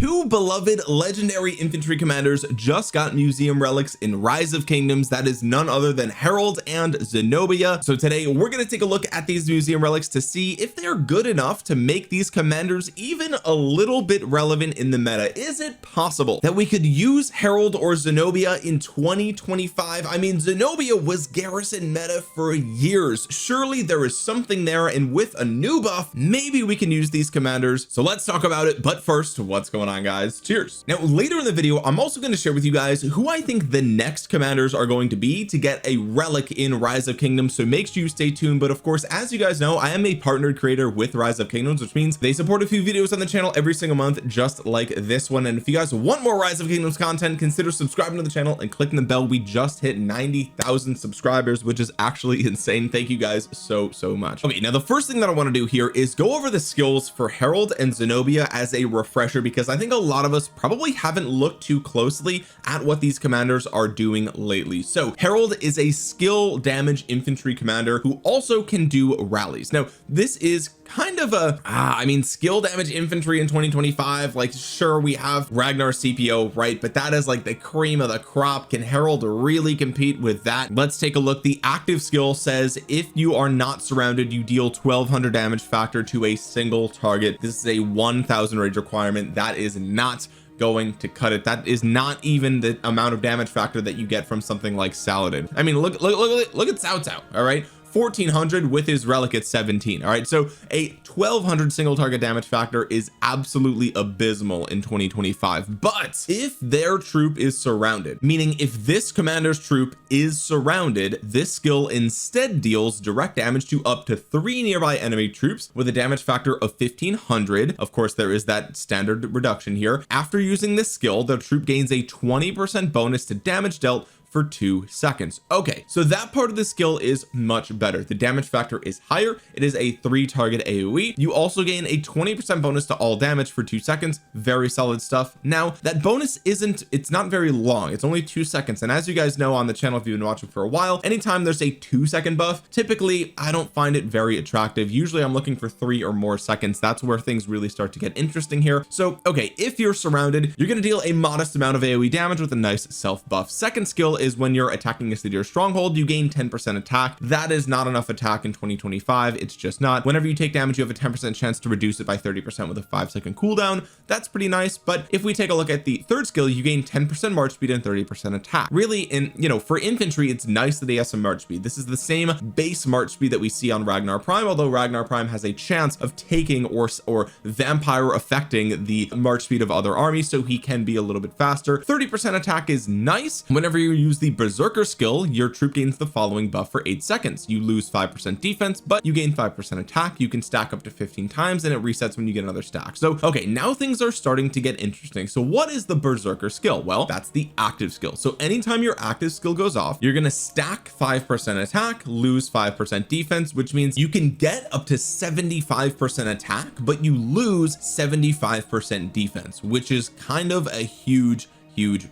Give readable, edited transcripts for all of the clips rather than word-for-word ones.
two beloved legendary infantry commanders just got museum relics in Rise of Kingdoms. That is none other than Harald and Zenobia. So today we're going to take a look at these museum relics to see if they're good enough to make these commanders even a little bit relevant in the meta. Is it possible that we could use Harald or Zenobia in 2025? I mean, Zenobia was garrison meta for years. Surely there is something there, and with a new buff, maybe we can use these commanders. So let's talk about it. But first, what's going on, guys? Cheers. Now, later in the video, I'm also going to share with you guys who I think the next commanders are going to be to get a relic in Rise of Kingdoms, so make sure you stay tuned. But of course, as you guys know, I am a partnered creator with Rise of Kingdoms, which means they support a few videos on the channel every single month, just like this one. And if you guys want more Rise of Kingdoms content, consider subscribing to the channel and clicking the bell. We just hit 90,000 subscribers, which is actually insane. Thank you guys so much. Okay, now the first thing that I want to do here is go over the skills for Harald and Zenobia as a refresher, because I think a lot of us probably haven't looked too closely at what these commanders are doing lately. So Harald is a skill damage infantry commander who also can do rallies. Now this is kind of a I mean, skill damage infantry in 2025, like, sure, we have Ragnar CPO, right, but that is like the cream of the crop. Can Harald really compete with that? Let's take a look. The active skill says if you are not surrounded, you deal 1200 damage factor to a single target. This is a 1000 rage requirement. That is not going to cut it. That is not even the amount of damage factor that you get from something like Saladin. I mean, look at Cao Cao. All right, 1400 with his relic at 17. All right, so a 1200 single target damage factor is absolutely abysmal in 2025. But if their troop is surrounded, meaning if this commander's troop is surrounded, this skill instead deals direct damage to up to 3 nearby enemy troops with a damage factor of 1500. Of course, there is that standard reduction here. After using this skill, the troop gains a 20% bonus to damage dealt for 2 seconds. Okay, so that part of the skill is much better. The damage factor is higher. It is a 3 target AoE. You also gain a 20% bonus to all damage for 2 seconds. Very solid stuff. Now that bonus it's not very long. It's only 2 seconds, and as you guys know on the channel, if you've been watching for a while, anytime there's a 2-second buff, typically I don't find it very attractive. Usually I'm looking for 3 or more seconds. That's where things really start to get interesting here. So okay, if you're surrounded, you're going to deal a modest amount of AoE damage with a nice self buff. Second skill is when you're attacking a city or stronghold, you gain 10% attack. That is not enough attack in 2025. It's just not. Whenever you take damage, you have a 10% chance to reduce it by 30% with a 5-second cooldown. That's pretty nice. But if we take a look at the third skill, you gain 10% march speed and 30% attack. Really, in, you know, for infantry, it's nice that he has some march speed. This is the same base march speed that we see on Ragnar Prime, although Ragnar Prime has a chance of taking or vampire affecting the march speed of other armies, so he can be a little bit faster. 30% attack is nice. Whenever you use the berserker skill, your troop gains the following buff for 8 seconds. You lose 5% defense, but you gain 5% attack. You can stack up to 15 times, and it resets when you get another stack. So okay, now things are starting to get interesting. So what is the berserker skill? Well, that's the active skill. So anytime your active skill goes off, you're going to stack 5% attack, lose 5% defense, which means you can get up to 75% attack, but you lose 75% defense, which is kind of a huge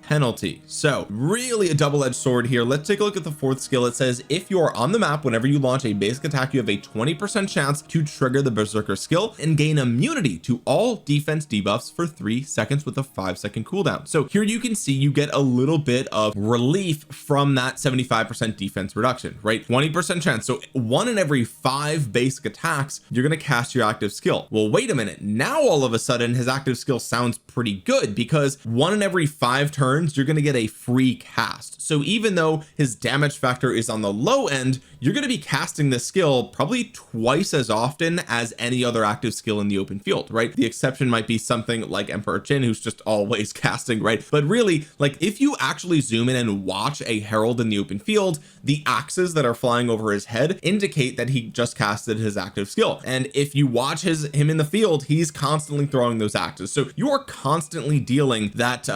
penalty. So really a double-edged sword here. Let's take a look at the fourth skill. It says if you are on the map, whenever you launch a basic attack, you have a 20% chance to trigger the berserker skill and gain immunity to all defense debuffs for 3 seconds with a 5-second cooldown. So here you can see you get a little bit of relief from that 75% defense reduction, right? 20% chance. So 1 in every 5 basic attacks, you're going to cast your active skill. Well, wait a minute. Now all of a sudden his active skill sounds pretty good, because 1 in every 5 turns you're going to get a free cast. So even though his damage factor is on the low end, you're going to be casting this skill probably twice as often as any other active skill in the open field, right? The exception might be something like Emperor Jin, who's just always casting, right? But really, like, if you actually zoom in and watch a Herald in the open field, the axes that are flying over his head indicate that he just casted his active skill. And if you watch him in the field, he's constantly throwing those axes. So you are constantly dealing that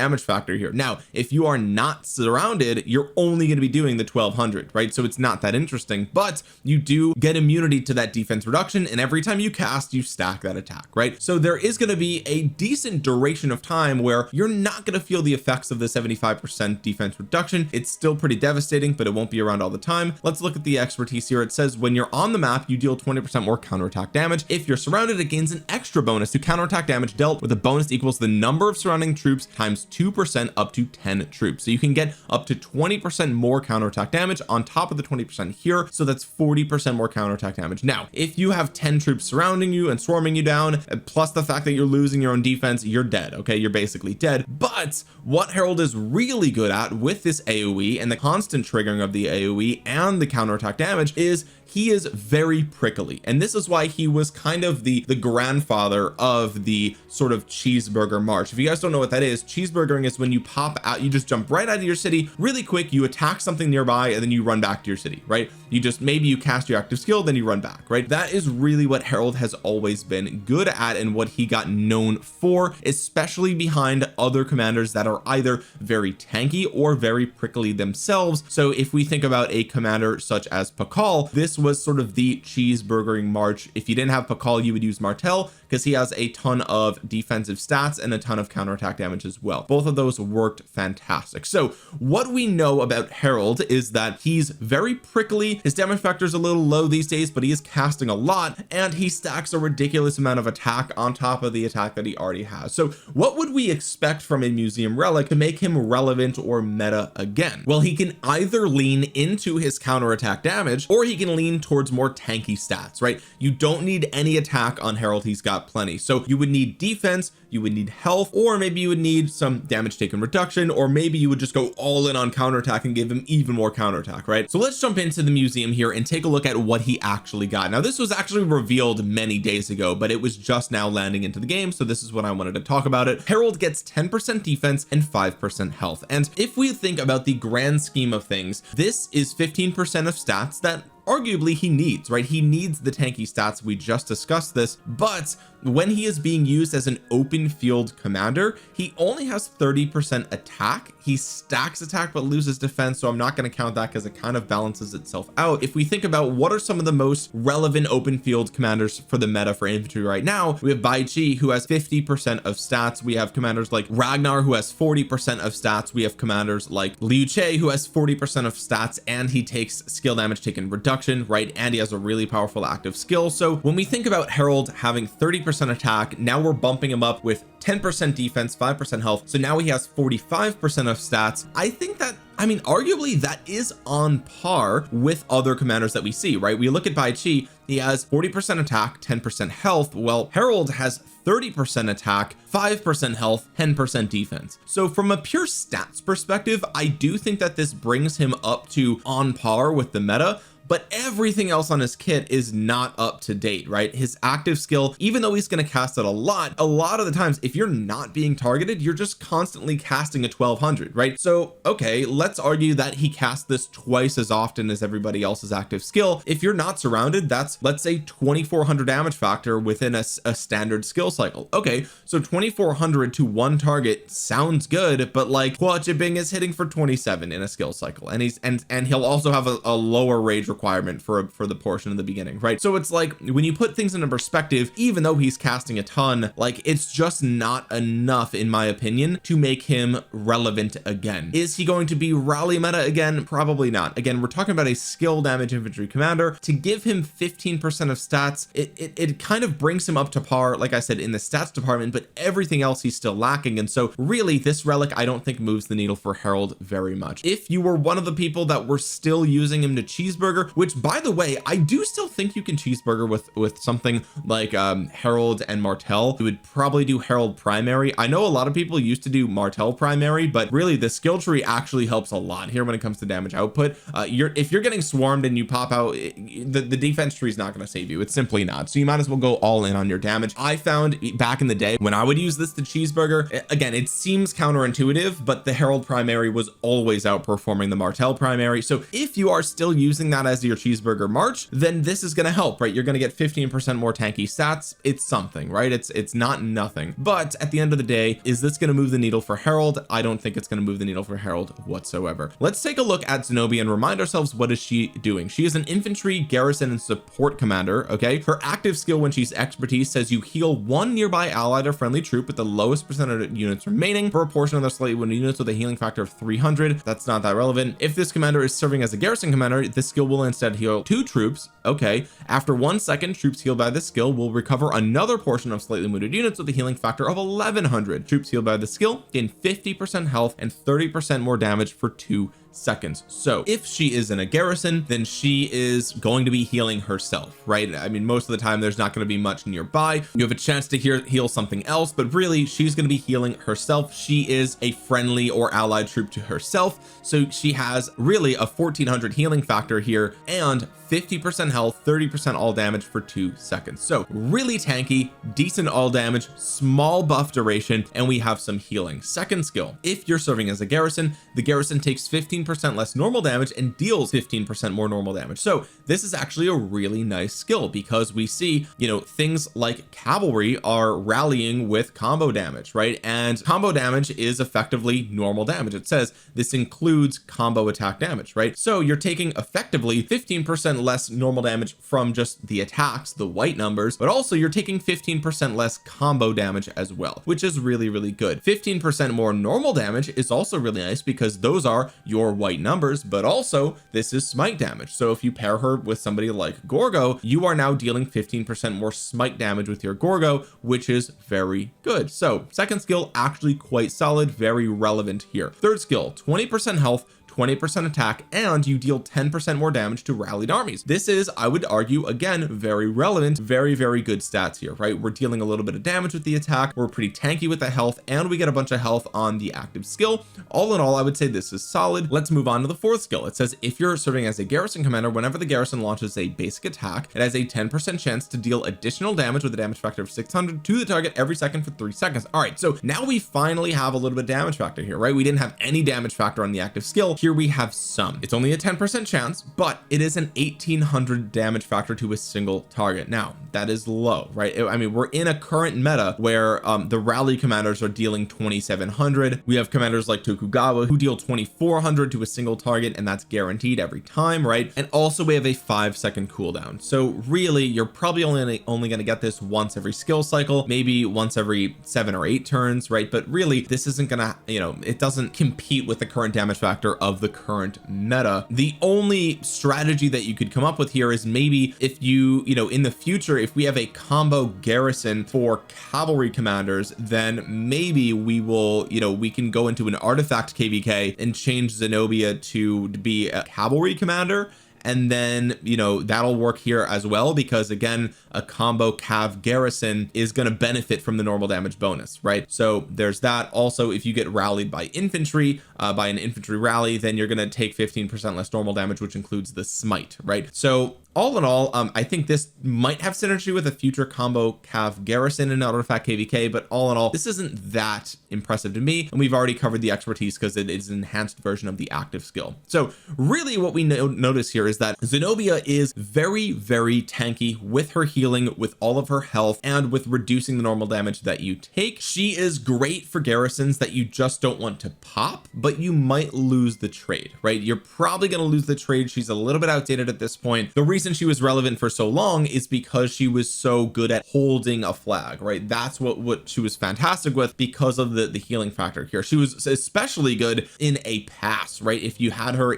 damage factor here. Now if you are not surrounded, you're only going to be doing the 1200, right? So it's not that interesting, but you do get immunity to that defense reduction, and every time you cast you stack that attack, right? So there is going to be a decent duration of time where you're not going to feel the effects of the 75% defense reduction. It's still pretty devastating, but it won't be around all the time. Let's look at the expertise here. It says when you're on the map you deal 20% more counterattack damage. If you're surrounded, it gains an extra bonus to counterattack damage dealt with a bonus equals the number of surrounding troops times 2% up to 10 troops. So you can get up to 20% more counterattack damage on top of the 20% here, so that's 40% more counterattack damage. Now if you have 10 troops surrounding you and swarming you down, plus the fact that you're losing your own defense, you're dead. Okay, you're basically dead. But what Harald is really good at with this AoE and the constant triggering of the AoE and the counterattack damage is he is very prickly, and this is why he was kind of the grandfather of the sort of cheeseburger march. If you guys don't know what that is, cheeseburgering is when you pop out, you just jump right out of your city really quick, you attack something nearby, and then you run back to your city, right? You just, maybe you cast your active skill, then you run back, right? That is really what Harald has always been good at and what he got known for, especially behind other commanders that are either very tanky or very prickly themselves. So if we think about a commander such as Pakal, this was sort of the cheeseburgering march. If you didn't have Pakal, you would use Martel because he has a ton of defensive stats and a ton of counterattack damage as well. Both of those worked fantastic. So what we know about Harald is that he's very prickly. His damage factor is a little low these days, but he is casting a lot and he stacks a ridiculous amount of attack on top of the attack that he already has. So what would we expect from a museum relic to make him relevant or meta again? Well, he can either lean into his counterattack damage or he can lean towards more tanky stats, right? You don't need any attack on Harald, he's got plenty. So you would need defense, you would need health, or maybe you would need some damage taken reduction, or maybe you would just go all in on counterattack and give him even more counterattack, right? So let's jump into the museum here and take a look at what he actually got. Now this was actually revealed many days ago, but it was just now landing into the game, so this is what I wanted to talk about it. Harald gets 10% defense and 5% health, and if we think about the grand scheme of things, this is 15% of stats that arguably he needs, right? He needs the tanky stats, we just discussed this, but when he is being used as an open field commander, he only has 30% attack. He stacks attack but loses defense, so I'm not going to count that because it kind of balances itself out. If we think about what are some of the most relevant open field commanders for the meta for infantry right now, we have Bai Chi, who has 50% of stats. We have commanders like Ragnar, who has 40% of stats. We have commanders like Liu Che, who has 40% of stats, and he takes skill damage taken reduction, right? And he has a really powerful active skill. So when we think about Harald having 30% attack, now we're bumping him up with 10% defense, 5% health, so now he has 45% of stats. I think that, I mean, arguably that is on par with other commanders that we see, right? We look at Bai Chi, he has 40% attack, 10% health. Well, Harald has 30% attack, 5% health, 10% defense. So from a pure stats perspective, I do think that this brings him up to on par with the meta, but everything else on his kit is not up to date, right? His active skill, even though he's going to cast it a lot of the times, if you're not being targeted, you're just constantly casting a 1200, right? So okay, let's argue that he casts this twice as often as everybody else's active skill. If you're not surrounded, that's, let's say, 2400 damage factor within a standard skill cycle. Okay, so 2400 to one target sounds good, but like Hua Jibing is hitting for 27 in a skill cycle, and he's and he'll also have a lower rage requirement for the portion in the beginning, right? So it's like when you put things into perspective, even though he's casting a ton, like it's just not enough in my opinion to make him relevant again. Is he going to be rally meta again? Probably not. Again, we're talking about a skill damage infantry commander. To give him 15% of stats, it kind of brings him up to par, like I said, in the stats department, but everything else he's still lacking. And so really this relic I don't think moves the needle for Harald very much. If you were one of the people that were still using him to cheeseburger, which by the way, I do still think you can cheeseburger with something like Harald and Martel. You would probably do Harald primary. I know a lot of people used to do Martel primary, but really the skill tree actually helps a lot here when it comes to damage output. If you're getting swarmed and you pop out, the defense tree is not going to save you. It's simply not. So you might as well go all in on your damage. I found back in the day when I would use this to cheeseburger, again, it seems counterintuitive, but the Harald primary was always outperforming the Martel primary. So if you are still using that as size of your cheeseburger march, then this is going to help, right? You're going to get 15% more tanky stats. It's something, right? It's not nothing, but at the end of the day, is this going to move the needle for Harald? I don't think it's going to move the needle for Harald whatsoever. Let's take a look at Zenobia and remind ourselves, what is she doing? She is an infantry, garrison, and support commander. Okay, her active skill when she's expertise says you heal one nearby allied or friendly troop with the lowest percentage of units remaining for a portion of their slightly wounded units with a healing factor of 300. That's not that relevant. If this commander is serving as a garrison commander, this skill will instead heal 2 troops. Okay, after 1 second, troops healed by this skill will recover another portion of slightly wounded units with a healing factor of 1100. Troops healed by the skill gain 50% health and 30% more damage for 2 seconds. So if she is in a garrison, then she is going to be healing herself, right? I mean, most of the time there's not going to be much nearby. You have a chance to heal something else, but really she's going to be healing herself. She is a friendly or allied troop to herself, so she has really a 1400 healing factor here and 50% health, 30% all damage for 2 seconds. So really tanky, decent all damage, small buff duration, and we have some healing. Second skill, if you're serving as a garrison, the garrison takes 15% less normal damage and deals 15% more normal damage. So this is actually a really nice skill, because we see, you know, things like cavalry are rallying with combo damage, right? And combo damage is effectively normal damage. It says this includes combo attack damage, right? So you're taking effectively 15% less normal damage from just the attacks, the white numbers, but also you're taking 15% less combo damage as well, which is really, really good. 15% more normal damage is also really nice, because those are your white numbers, but also this is smite damage. So if you pair her with somebody like Gorgo, you are now dealing 15% more smite damage with your Gorgo, which is very good. So second skill, actually quite solid, very relevant here. Third skill, 20% health, 20% attack, and you deal 10% more damage to rallied armies. This is, I would argue, again, very relevant, very, very good stats here, right? We're dealing a little bit of damage with the attack, we're pretty tanky with the health, and we get a bunch of health on the active skill. All in all, I would say this is solid. Let's move on to the fourth skill. It says if you're serving as a garrison commander, whenever the garrison launches a basic attack, it has a 10% chance to deal additional damage with a damage factor of 600 to the target every second for 3 seconds. All right, so now we finally have a little bit of damage factor here, right? We didn't have any damage factor on the active skill. Here we have some. It's only a 10% chance, but it is an 1800 damage factor to a single target. Now that is low, right? I mean, we're in a current meta where the rally commanders are dealing 2700. We have commanders like Tokugawa who deal 2400 to a single target, and that's guaranteed every time, right? And also we have a 5-second cooldown. So really you're probably only going to get this once every skill cycle, maybe once every 7 or 8 turns, right? But really this isn't gonna, you know, it doesn't compete with the current damage factor of the current meta. The only strategy that you could come up with here is maybe if you know, in the future, if we have a combo garrison for cavalry commanders, then maybe we will, you know, we can go into an artifact KVK and change Zenobia to be a cavalry commander, and then, you know, that'll work here as well, because again, a combo cav garrison is going to benefit from the normal damage bonus, right? So there's that. Also, if you get rallied by infantry, by an infantry rally, then you're going to take 15% less normal damage, which includes the smite, right? So all in all, I think this might have synergy with a future combo cav garrison in artifact KVK, but all in all, this isn't that impressive to me, and we've already covered the expertise because it is an enhanced version of the active skill. So really what we notice here is that Zenobia is very, very tanky with her healing, with all of her health, and with reducing the normal damage that you take. She is great for garrisons that you just don't want to pop, but you might lose the trade, right? You're probably going to lose the trade. She's a little bit outdated at this point. The reason she was relevant for so long is because she was so good at holding a flag, right? That's what she was fantastic with, because of the healing factor here. She was especially good in a pass, right? If you had her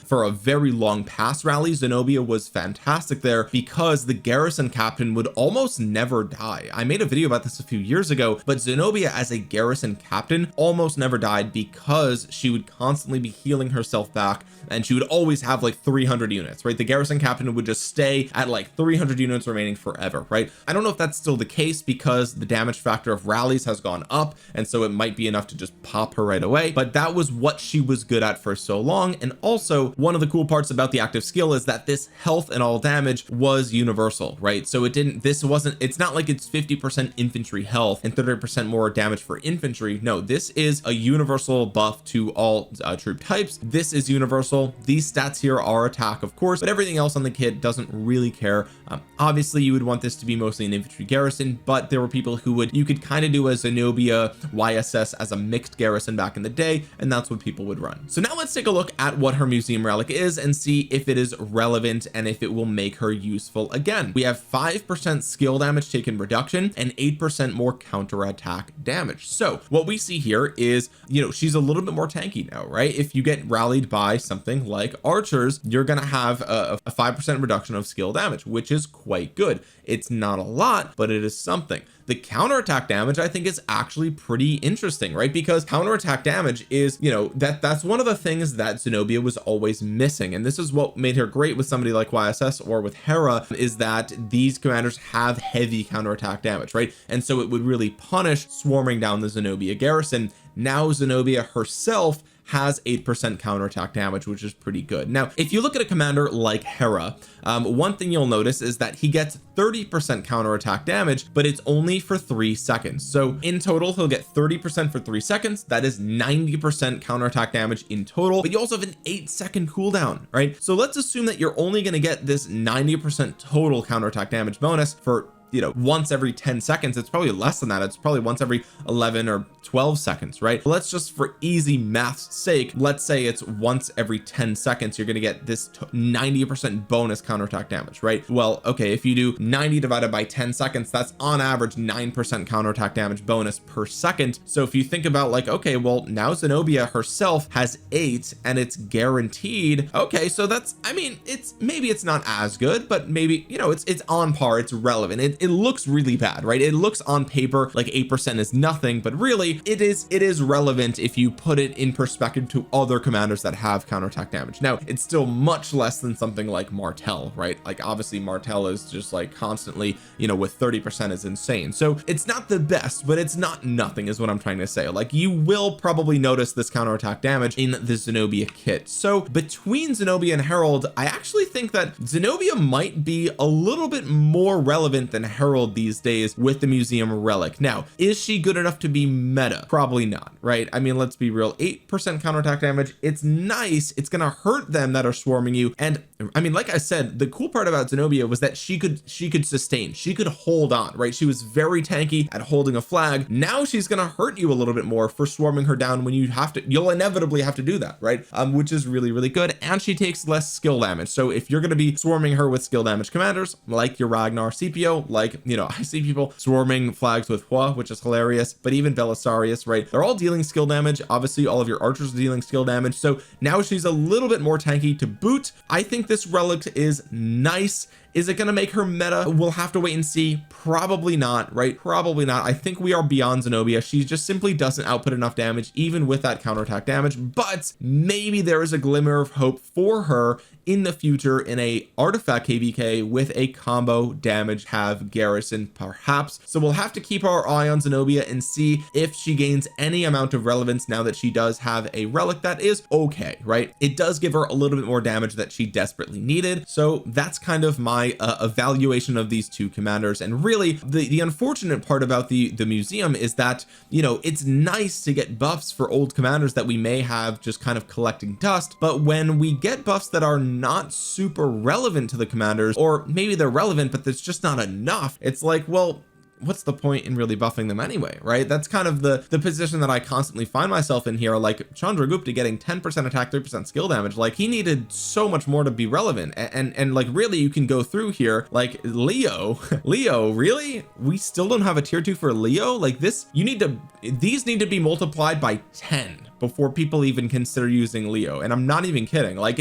for a very long pass rally, Zenobia was fantastic there, because the garrison captain would almost never die. I made a video about this a few years ago, but Zenobia as a garrison captain almost never died, because she would constantly be healing herself back, and she would always have like 300 units, right? The garrison captain would just stay at like 300 units remaining forever, right? I don't know if that's still the case, because the damage factor of rallies has gone up, and so it might be enough to just pop her right away, but that was what she was good at for so long. And also, one of the cool parts about the active of skill is that this health and all damage was universal, right? So it's not like it's 50% infantry health and 30% more damage for infantry. No, this is a universal buff to all troop types. This is universal. These stats here are attack, of course, but everything else on the kit doesn't really care. Obviously you would want this to be mostly an infantry garrison, but there were people who you could kind of do a Zenobia YSS as a mixed garrison back in the day, and that's what people would run. So now let's take a look at what her museum relic is and see if it is relevant and if it will make her useful again. We have 5% skill damage taken reduction and 8% more counterattack damage. So what we see here is, she's a little bit more tanky now, right? If you get rallied by something like archers, you're gonna have a 5% reduction of skill damage, which is quite good. It's not a lot, but it is something. The counterattack damage I think is actually pretty interesting, right? Because counterattack damage is, that's one of the things that Zenobia was always missing, and this is what made her great with somebody like YSS or with Hera, is that these commanders have heavy counterattack damage, right? And so it would really punish swarming down the Zenobia garrison. Now Zenobia herself has 8% counterattack damage, which is pretty good. Now if you look at a commander like Hera, one thing you'll notice is that he gets 30% counterattack damage, but it's only for 3 seconds. So in total he'll get 30% for 3 seconds. That is 90% counterattack damage in total, but you also have an 8-second cooldown, right? So let's assume that you're only going to get this 90% total counterattack damage bonus for once every 10 seconds. It's probably less than that. It's probably once every 11 or 12 seconds, right? Let's just, for easy math's sake, let's say it's once every 10 seconds you're going to get this 90% bonus counterattack damage, right? Well, okay, if you do 90 divided by 10 seconds, that's on average 9% counterattack damage bonus per second. So if you think about like, okay, well now Zenobia herself has 8 and it's guaranteed. Okay, so that's, I mean, maybe it's not as good, but maybe, it's on par, it's relevant. It looks really bad, right? It looks on paper like 8% is nothing, but really it is relevant if you put it in perspective to other commanders that have counterattack damage. Now it's still much less than something like Martel, right? Like obviously Martel is just like constantly, with 30% is insane. So it's not the best, but it's not nothing is what I'm trying to say. Like you will probably notice this counterattack damage in the Zenobia kit. So between Zenobia and Harald, I actually think that Zenobia might be a little bit more relevant than Harald these days with the museum relic. Now is she good enough to be meta? Probably not, right? I mean, let's be real. 8% counterattack damage, it's nice. It's gonna hurt them that are swarming you. And I mean, like I said, the cool part about Zenobia was that she could sustain, she could hold on, right? She was very tanky at holding a flag. Now she's gonna hurt you a little bit more for swarming her down when you'll inevitably have to do that, right? Which is really, really good. And she takes less skill damage. So if you're gonna be swarming her with skill damage commanders like your Ragnar Scipio, like I see people swarming flags with Hua, which is hilarious, but even Belisarius, right? They're all dealing skill damage. Obviously all of your archers are dealing skill damage, so now she's a little bit more tanky to boot. I think this relic is nice. Is it going to make her meta? We'll have to wait and see. Probably not, right? Probably not. I think we are beyond Zenobia. She just simply doesn't output enough damage even with that counterattack damage, but maybe there is a glimmer of hope for her in the future in a artifact KVK with a combo damage have garrison perhaps. So we'll have to keep our eye on Zenobia and see if she gains any amount of relevance now that she does have a relic that is okay, right? It does give her a little bit more damage that she desperately needed. So that's kind of my evaluation of these two commanders. And really the unfortunate part about the museum is that it's nice to get buffs for old commanders that we may have just kind of collecting dust, but when we get buffs that are not super relevant to the commanders, or maybe they're relevant but there's just not enough, it's like, well, what's the point in really buffing them anyway, right? That's kind of the position that I constantly find myself in here. Like Chandragupta getting 10% attack, 3% skill damage, like he needed so much more to be relevant. And like really you can go through here like Leo really, we still don't have a tier 2 for Leo. Like these need to be multiplied by 10 before people even consider using Leo, and I'm not even kidding. Like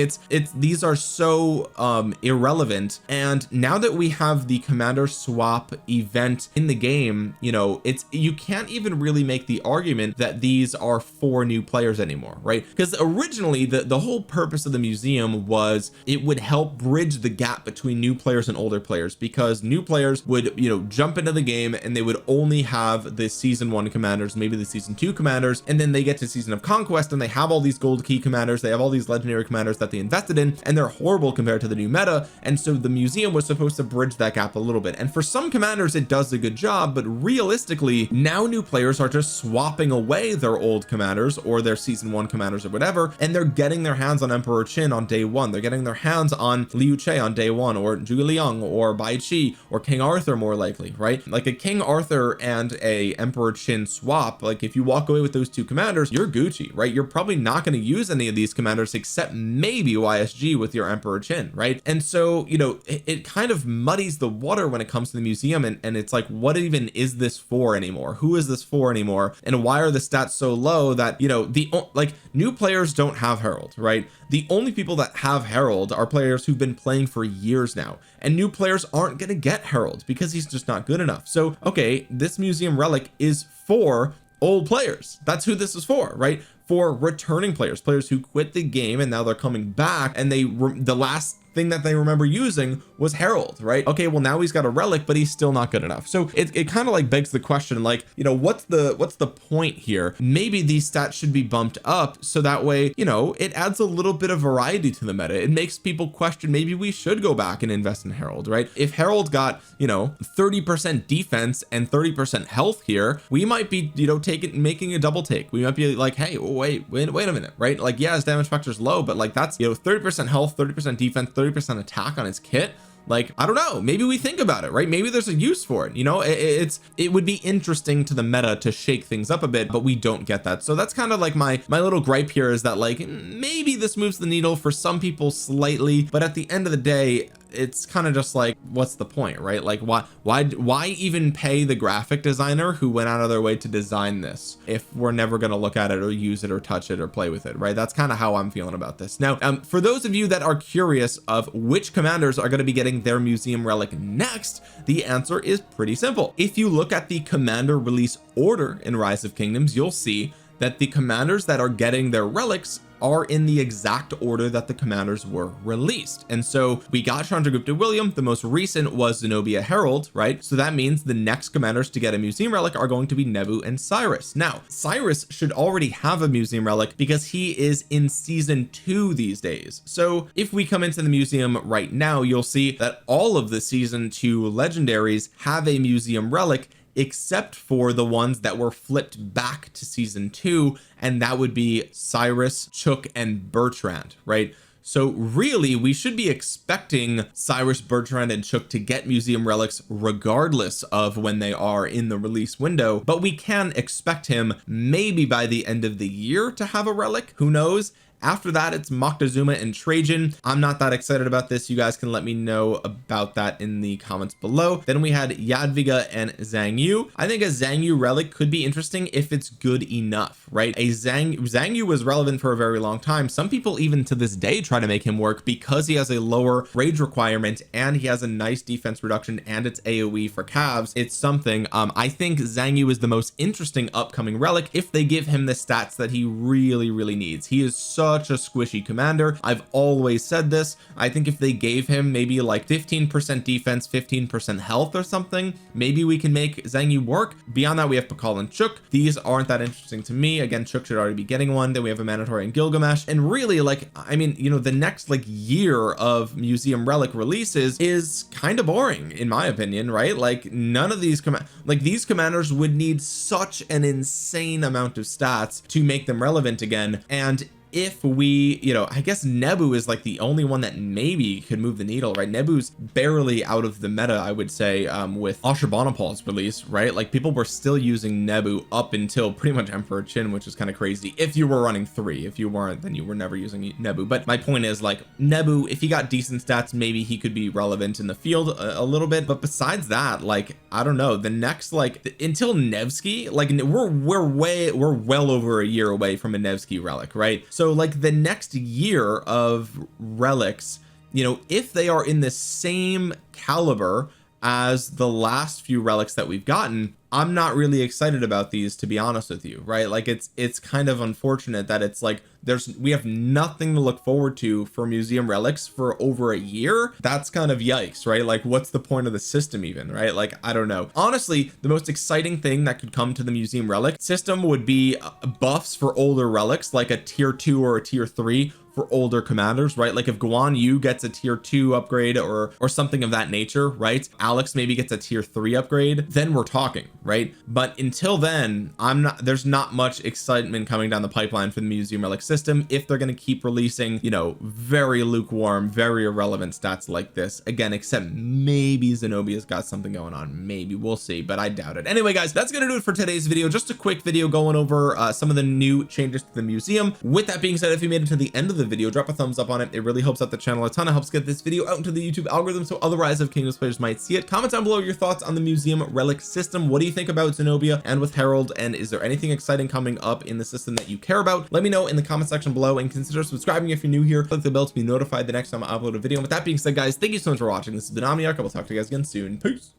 these are so irrelevant. And now that we have the commander swap event in the game, you can't even really make the argument that these are for new players anymore, right? Because originally the whole purpose of the museum was it would help bridge the gap between new players and older players, because new players would jump into the game and they would only have the season 1 commanders, maybe the season 2 commanders, and then they get to season of conquest and they have all these gold key commanders, they have all these legendary commanders that they invested in, and they're horrible compared to the new meta. And so the museum was supposed to bridge that gap a little bit, and for some commanders it does a good job, but realistically now new players are just swapping away their old commanders or their season 1 commanders or whatever, and they're getting their hands on Emperor Qin on day 1, they're getting their hands on Liu Che on day 1, or Zhuge Liang, or Bai Qi, or King Arthur, more likely, right? Like a King Arthur and a Emperor Qin swap, like if you walk away with those two commanders, you're Gucci, right? You're probably not going to use any of these commanders except maybe YSG with your Emperor Qin, right? And so, you know, it kind of muddies the water when it comes to the museum, and it's like, what even is this for anymore? Who is this for anymore? And why are the stats so low that, you know, like new players don't have Herald, right? The only people that have Herald are players who've been playing for years now, and new players aren't going to get Herald because he's just not good enough. So okay, this museum relic is for old players. That's who this is for, right? For returning players who quit the game and now they're coming back, and the last thing that they remember using was Herald, right? Okay, well now he's got a relic, but he's still not good enough. So it kind of like begs the question, like, you know, what's the point here? Maybe these stats should be bumped up so that way, you know, it adds a little bit of variety to the meta. It makes people question, maybe we should go back and invest in Herald, right? If Herald got, you know, 30% defense and 30% health here, we might be, you know, making a double take. We might be like, hey, wait a minute, right? Like, yeah, his damage factor is low, but like that's, you know, 30% health, 30% defense, 30% attack on his kit. Like, I don't know, maybe we think about it, right? Maybe there's a use for it, you know. It would be interesting to the meta to shake things up a bit, but we don't get that. So that's kind of like my little gripe here, is that like maybe this moves the needle for some people slightly, but at the end of the day, it's kind of just like, what's the point, right? Like, why even pay the graphic designer who went out of their way to design this if we're never going to look at it or use it or touch it or play with it, right? That's kind of how I'm feeling about this. Now, for those of you that are curious of which commanders are going to be getting their museum relic next, the answer is pretty simple. If you look at the commander release order in Rise of Kingdoms, you'll see that the commanders that are getting their relics are in the exact order that the commanders were released. And so we got Chandragupta William, the most recent was Zenobia Harald, right? So that means the next commanders to get a museum relic are going to be Nebu and Cyrus. Now Cyrus should already have a museum relic because he is in season 2 these days. So if we come into the museum right now, you'll see that all of the season 2 legendaries have a museum relic, except for the ones that were flipped back to season 2, and that would be Cyrus, Chook, and Bertrand, right? So really we should be expecting Cyrus, Bertrand, and Chook to get museum relics regardless of when they are in the release window, but we can expect him maybe by the end of the year to have a relic. Who knows? After that, it's Moctezuma and Trajan. I'm not that excited about this. You guys can let me know about that in the comments below. Then we had Jadwiga and Zhang Yu. I think a Zhang Yu relic could be interesting if it's good enough, right? Zhang Yu was relevant for a very long time. Some people even to this day try to make him work because he has a lower rage requirement and he has a nice defense reduction and it's AoE for calves. It's something. I think Zhang Yu is the most interesting upcoming relic if they give him the stats that he really needs. He is such a squishy commander. I've always said this. I think if they gave him maybe like 15% defense, 15% health or something, maybe we can make Zhang Yu work. Beyond that, we have Pakal and Chook. These aren't that interesting to me. Again, Chook should already be getting one. Then we have a Mandatory and Gilgamesh, and really, like, I mean, you know, the next like year of museum relic releases is kind of boring in my opinion, right? Like none of these these commanders would need such an insane amount of stats to make them relevant again. And if we, you know, I guess Nebu is like the only one that maybe could move the needle, right? Nebu's barely out of the meta, I would say, with Ashurbanipal's release, right? Like people were still using Nebu up until pretty much Emperor Qin, which is kind of crazy. If you were running 3, if you weren't, then you were never using Nebu. But my point is, like, Nebu, if he got decent stats, maybe he could be relevant in the field a little bit. But besides that, like, I don't know, the next, like, until Nevsky, like we're well over a year away from a Nevsky relic, right? So like the next year of relics, you know, if they are in the same caliber as the last few relics that we've gotten, I'm not really excited about these, to be honest with you, right? Like it's kind of unfortunate that it's like we have nothing to look forward to for museum relics for over a year. That's kind of yikes, right? Like what's the point of the system even, right? Like I don't know. Honestly, the most exciting thing that could come to the museum relic system would be buffs for older relics, like a tier 2 or a tier 3 for older commanders, right? Like if Guan Yu gets a tier 2 upgrade or something of that nature, right? Alex maybe gets a tier 3 upgrade, then we're talking, right? But until then, there's not much excitement coming down the pipeline for the museum relic system if they're going to keep releasing, you know, very lukewarm, very irrelevant stats like this again, except maybe Zenobia's got something going on. Maybe, we'll see, but I doubt it. Anyway guys, that's gonna do it for today's video. Just a quick video going over some of the new changes to the museum. With that being said, if you made it to the end of the video, drop a thumbs up on it. It really helps out the channel a ton. It helps get this video out into the YouTube algorithm so other Rise of Kingdoms players might see it. Comment down below your thoughts on the museum relic system. What do you think about Zenobia and with Harald, and is there anything exciting coming up in the system that you care about? Let me know in the comment section below, and consider subscribing if you're new here. Click the bell to be notified the next time I upload a video. And with that being said guys, thank you so much for watching. This has been Omniarch. I will talk to you guys again soon. Peace.